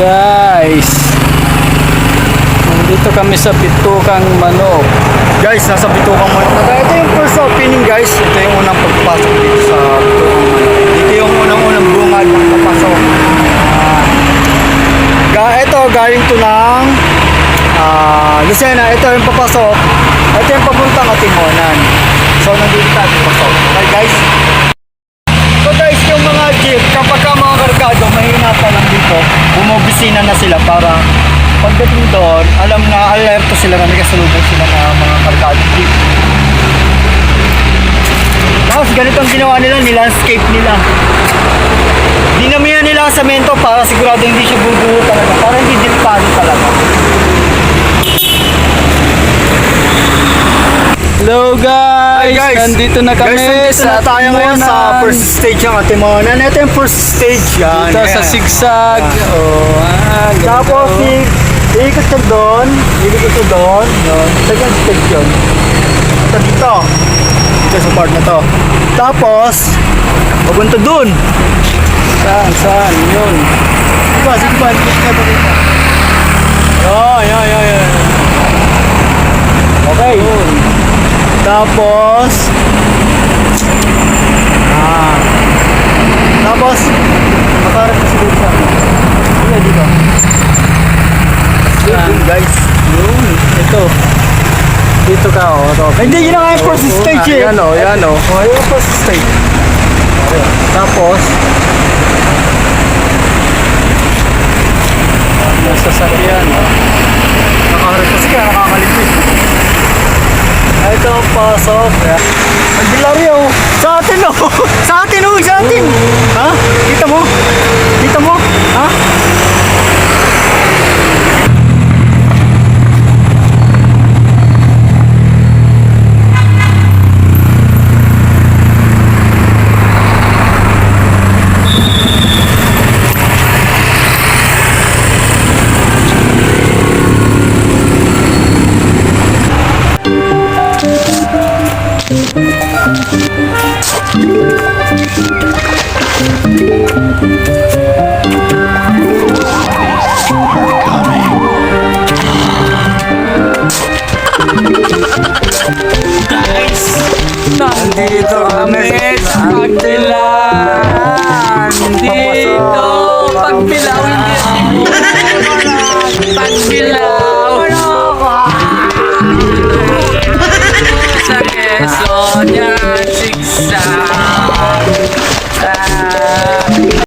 guys, nandito kami sa Bitukang Manok. Guys, nasa Bitukang Manok na tayo. Ito yung first opening guys. Ito yung unang pagpasok dito sa Bitukang Manok. Dito yung unang-unang bungad ng papasok. Ito galing to ng Lucena. Ito yung papasok. Ito yung papuntang Atimonan. So nandito tayo papasok. Okay guys. So guys, yung mga jeep, kapag ka mga kargado, mahina pa lang dito, bumobisina na sila para pagdating doon, alam na alerto sila na may kasalubong sila na mga kargado jeep. Tapos ganito ang ginawa nila, nilandscape nila. Dinamihan nila ang semento para sigurado hindi siya bubuo talaga, para hindi dilpado talaga. Hello guys, nandito na kami Nandito na tayo ngayon sa first stage ng Atimonan. Ito yung first stage yan. Dito sa Sigsag. Tapos iikot ka doon, iikot ka doon, yun. Second stage yun. Ito dito. Dito sa part na to. Tapos, papunta doon. Saan? Yun. Sige ba, ito dito. Yan. Okay. Tapos, makarap na siguro siya. Dito. Yun guys. Yun. Ito. Dito ka Hindi, yun ang first stage eh. Yan o. Yun ang first stage. Tapos, Nasa sakyan. nakaharap kasi kaya nakakaligpit. Ito ang pasok. Ang bilaryo. Sa atin o. Sa atin. Ha? Kita mo? Ha? Nandito kami sa Pagbilaw. Dito, Pagbilaw. Pagbilaw. Sa Quezon yan, Sigsag.